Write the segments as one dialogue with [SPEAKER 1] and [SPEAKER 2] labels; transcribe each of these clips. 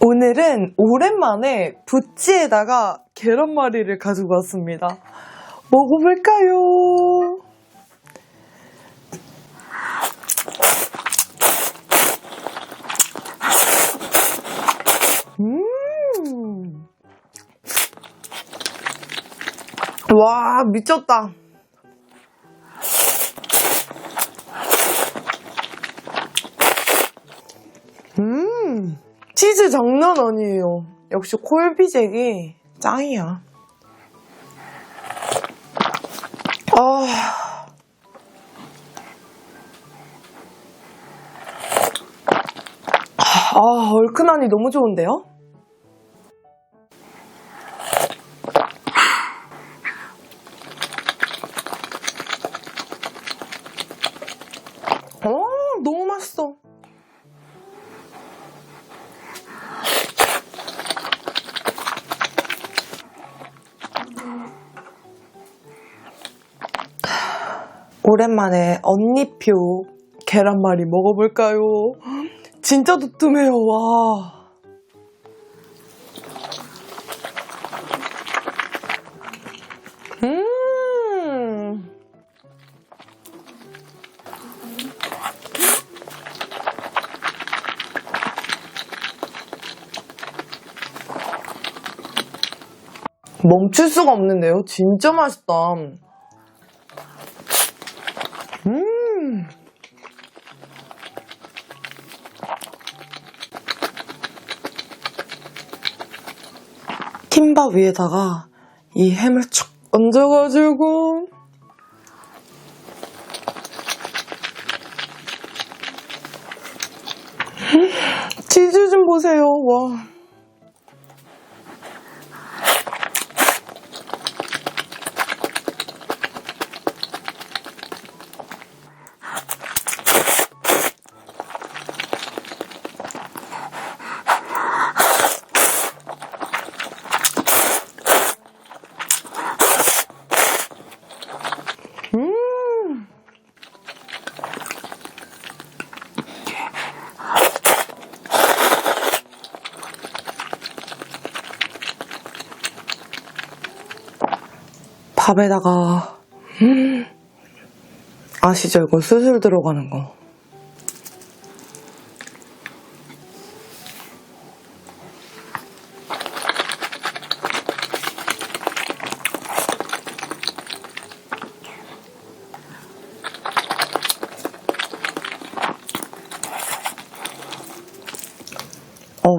[SPEAKER 1] 오늘은 오랜만에 부찌에다가 계란말이를 가지고 왔습니다. 먹어볼까요? 와, 미쳤다. 치즈 장난 아니에요. 역시 콜비잭이 짱이야. 얼큰하니 너무 좋은데요? 너무 맛있어. 오랜만에 언니표 계란말이 먹어볼까요? 진짜 두툼해요. 와. 멈출 수가 없는데요? 진짜 맛있다. 킴밥 위에다가 이 햄을 쭉 얹어가지고 치즈 좀 보세요. 와. 밥에다가 아시죠? 이거 수술 들어가는 거.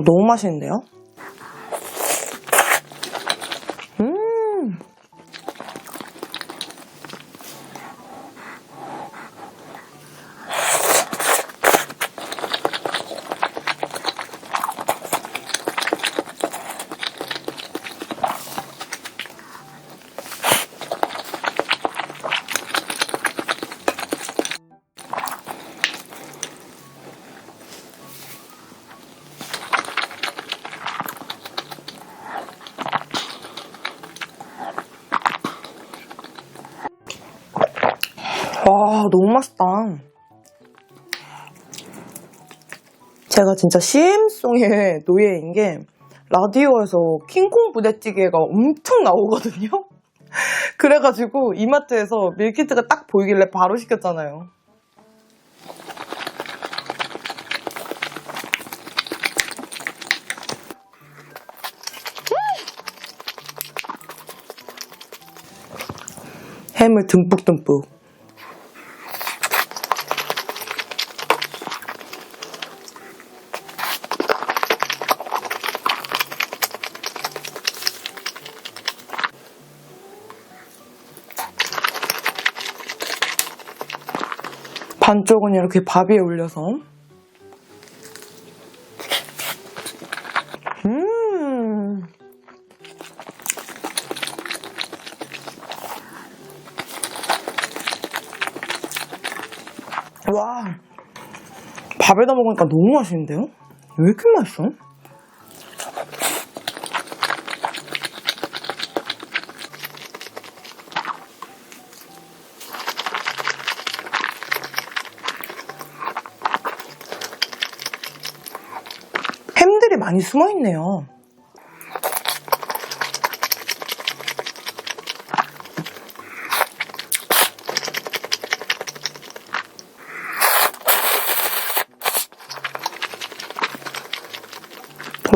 [SPEAKER 1] 너무 맛있는데요? 와, 너무 맛있다. 제가 진짜 CM송의 노예인 게 라디오에서 킹콩 부대찌개가 엄청 나오거든요. 그래가지고 이마트에서 밀키트가 딱 보이길래 바로 시켰잖아요. 햄을 듬뿍듬뿍. 반쪽은 이렇게 밥 위에 올려서. 와, 밥에다 먹으니까 너무 맛있는데요? 왜 이렇게 맛있어? 많이 숨어있네요.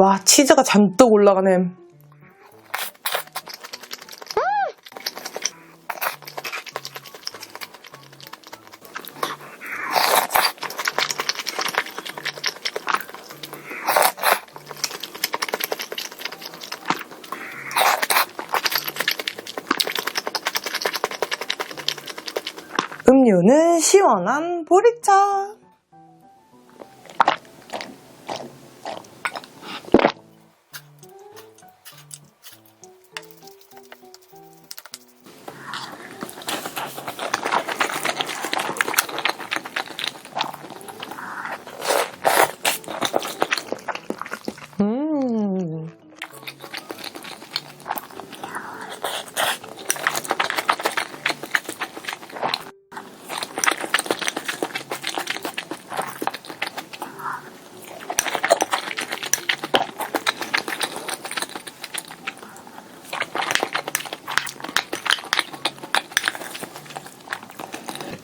[SPEAKER 1] 와, 치즈가 잔뜩 올라가네. 음료는 시원한 보리차.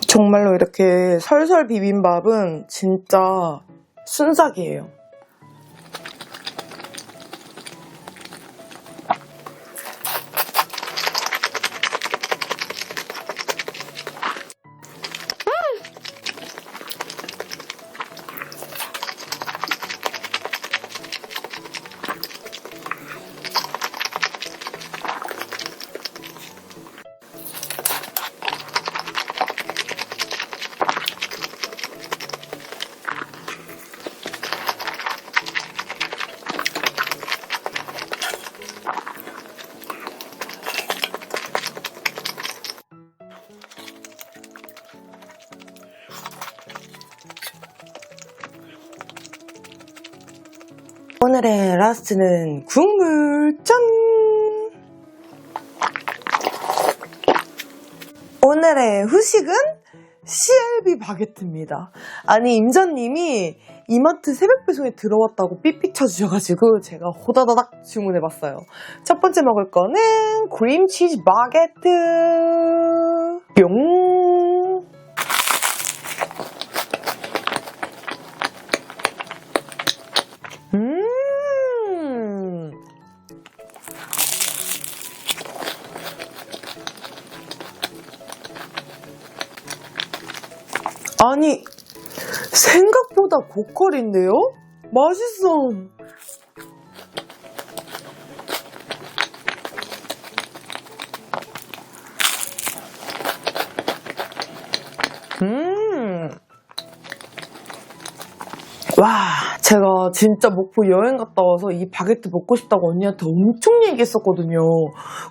[SPEAKER 1] 정말로 이렇게 설설 비빔밥은 진짜 순삭이에요. 오늘의 라스트는 국물 짠! 오늘의 후식은 CLB 바게트입니다. 아니, 임자님이 이마트 새벽 배송에 들어왔다고 삐삐 쳐주셔가지고 제가 호다다닥 주문해봤어요. 첫 번째 먹을 거는 크림치즈 바게트 뿅! 아니, 생각보다 고퀄인데요? 맛있어. 와, 제가 진짜 목포 여행 갔다 와서 이 바게트 먹고 싶다고 언니한테 엄청 얘기했었거든요.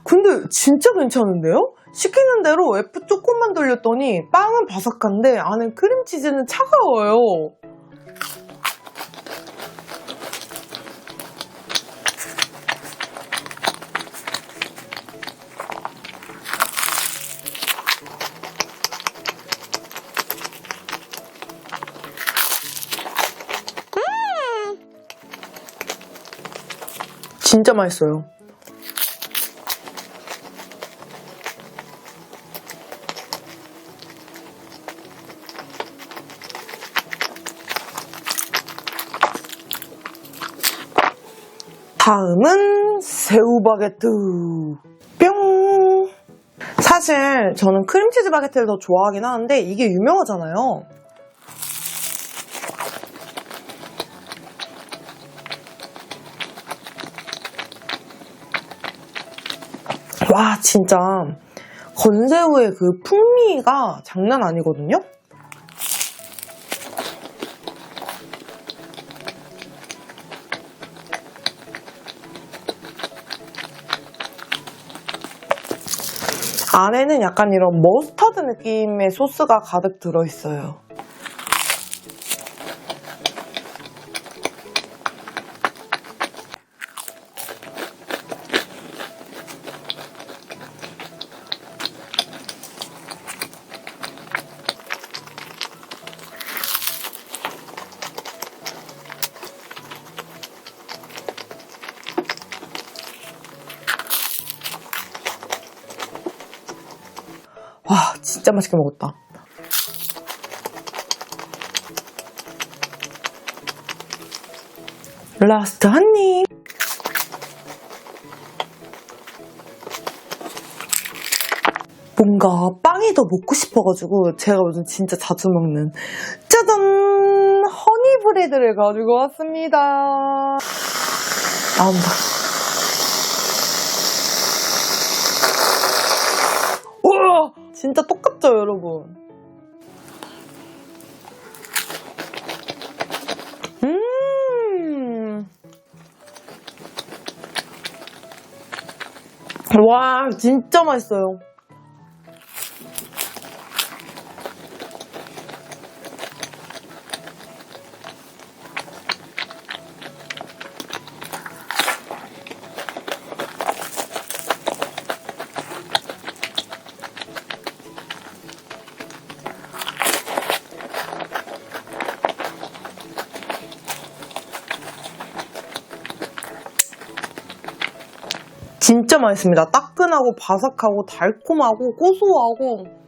[SPEAKER 1] 근데 진짜 괜찮은데요? 시키는 대로 F 조금만 돌렸더니 빵은 바삭한데 안에 크림치즈는 차가워요. 진짜 맛있어요. 다음은 새우 바게트 뿅! 사실 저는 크림치즈 바게트를 더 좋아하긴 하는데 이게 유명하잖아요. 와, 진짜 건새우의 그 풍미가 장난 아니거든요? 안에는 약간 이런 머스타드 느낌의 소스가 가득 들어있어요. 진짜 맛있게 먹었다. 라스트 한 입. 뭔가 빵이 더 먹고 싶어가지고 제가 요즘 진짜 자주 먹는 짜잔! 허니브레드를 가지고 왔습니다. 나온다. 우와! 진짜 똑같죠, 여러분? 와, 진짜 맛있어요. 진짜 맛있습니다. 따끈하고 바삭하고 달콤하고 고소하고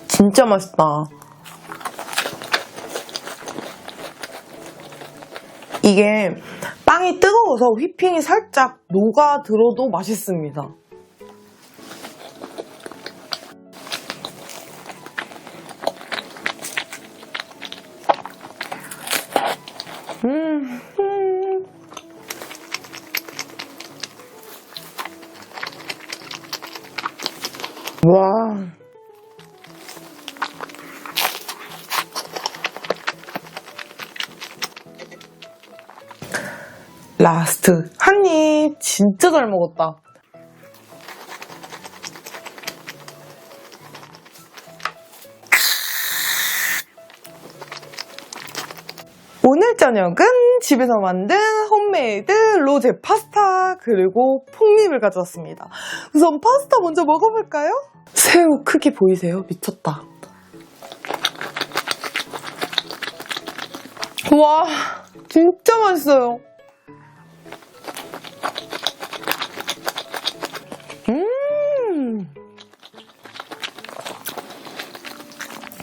[SPEAKER 1] 진짜 맛있다. 이게 빵이 뜨거워서 휘핑이 살짝 녹아들어도 맛있습니다. 와. 라스트 한 입. 진짜 잘 먹었다. 오늘 저녁은 집에서 만든 홈메이드 로제 파스타 그리고 폭립을 가져왔습니다. 우선 파스타 먼저 먹어볼까요? 새우 크기 보이세요? 미쳤다. 와, 진짜 맛있어요.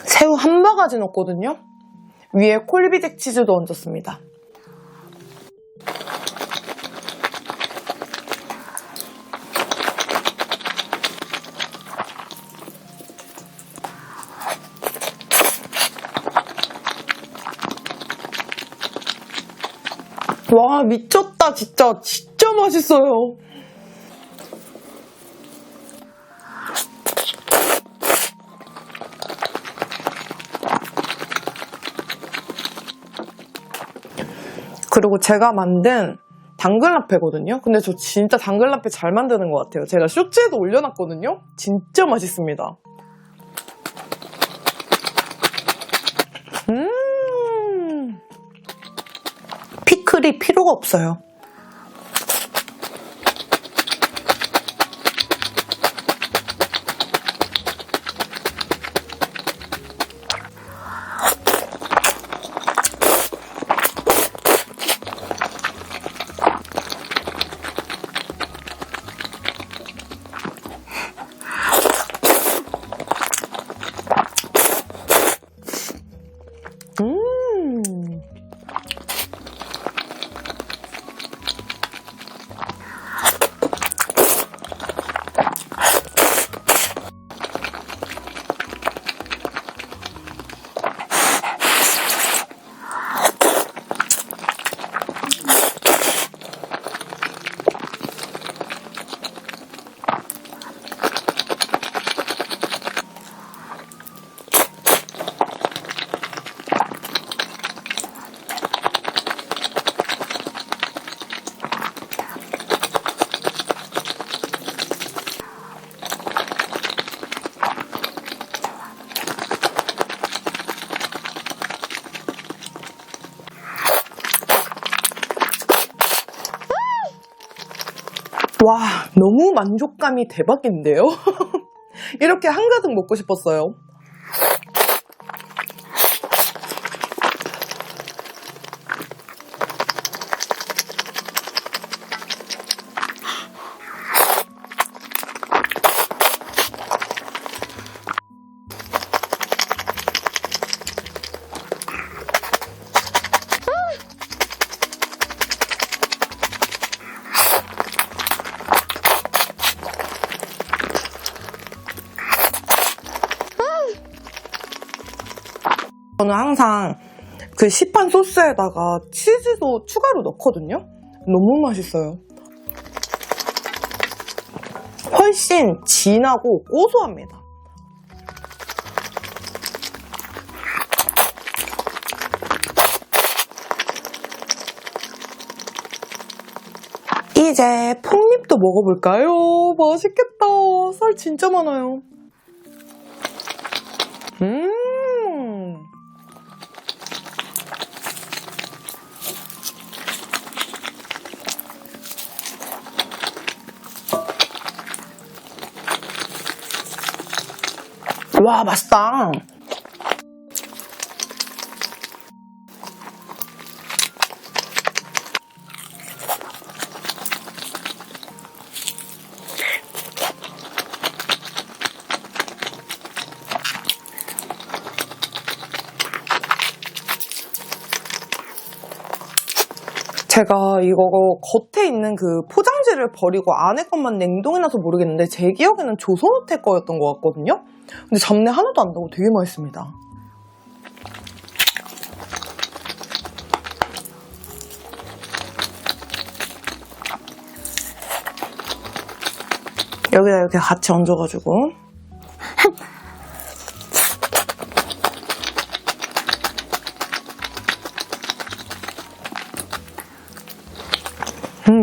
[SPEAKER 1] 새우 한 바가지 넣었거든요. 위에 콜비잭 치즈도 얹었습니다. 와, 미쳤다. 진짜 맛있어요. 그리고 제가 만든 당근라페거든요. 근데 저 진짜 당근라페 잘 만드는 것 같아요. 제가 쇼츠에도 올려놨거든요. 진짜 맛있습니다. 피클이 필요가 없어요. 와, 너무 만족감이 대박인데요? 이렇게 한가득 먹고 싶었어요. 저는 항상 그 시판 소스에다가 치즈도 추가로 넣거든요. 너무 맛있어요. 훨씬 진하고 고소합니다. 이제 폭립도 먹어볼까요? 맛있겠다. 살 진짜 많아요. 와, 맛있다. 제가 이거 겉에 있는 그 포장지를 버리고 안에 것만 냉동해놔서 모르겠는데 제 기억에는 조선호텔 거였던 것 같거든요? 근데 잡내 하나도 안 나고 되게 맛있습니다. 여기다 이렇게 같이 얹어가지고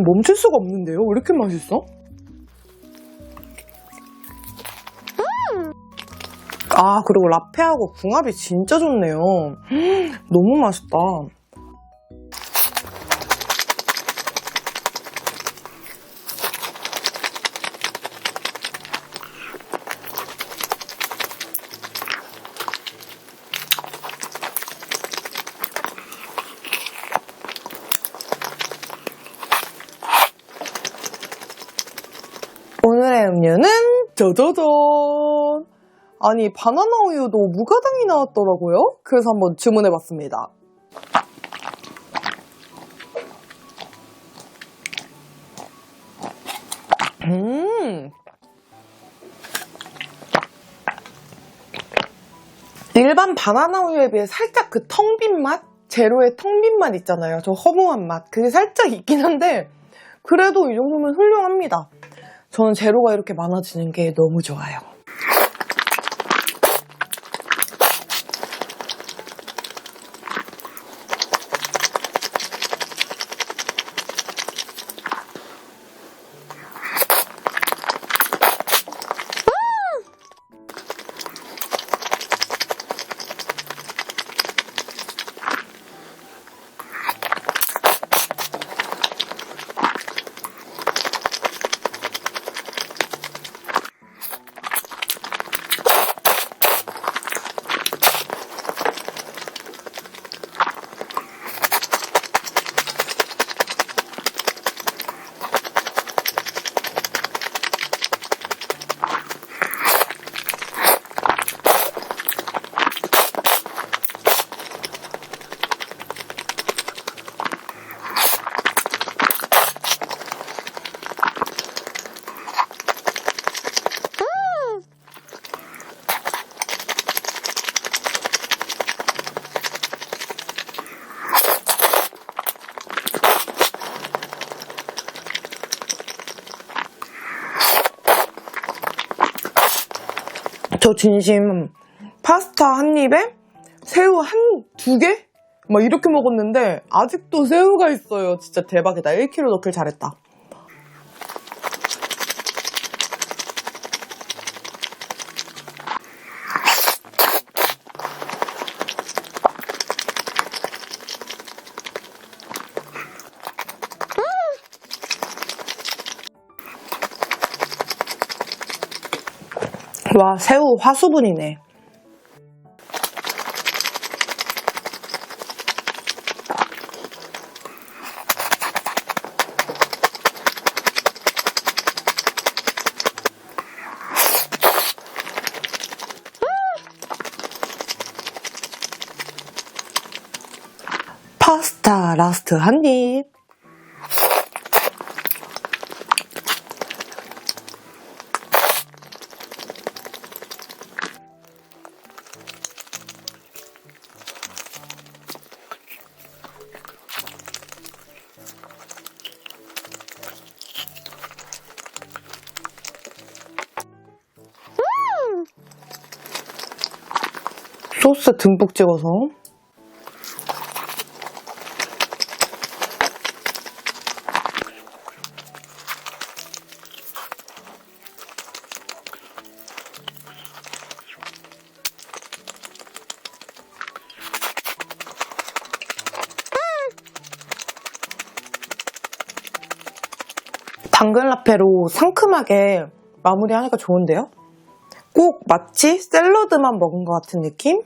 [SPEAKER 1] 멈출 수가 없는데요? 왜 이렇게 맛있어? 아, 그리고 라페하고 궁합이 진짜 좋네요. 너무 맛있다. 오늘의 음료는 짜자잔! 아니, 바나나 우유도 무가당이 나왔더라고요. 그래서 한번 주문해봤습니다. 일반 바나나 우유에 비해 살짝 그 텅 빈 맛? 제로의 텅 빈 맛 있잖아요. 저 허무한 맛. 그게 살짝 있긴 한데 그래도 이 정도면 훌륭합니다. 저는 제로가 이렇게 많아지는 게 너무 좋아요. 저 진심 파스타 한 입에 새우 두 개? 막 이렇게 먹었는데 아직도 새우가 있어요. 진짜 대박이다. 1kg 넣길 잘했다. 와, 새우 화수분이네. 파스타 라스트 한 입. 소스 듬뿍 찍어서. 당근 라페로 상큼하게 마무리하니까 좋은데요? 꼭 마치 샐러드만 먹은 것 같은 느낌?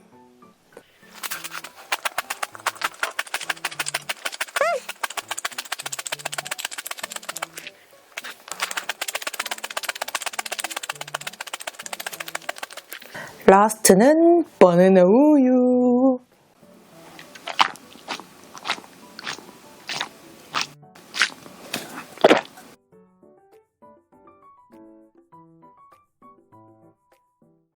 [SPEAKER 1] 라스트는 바나나 우유.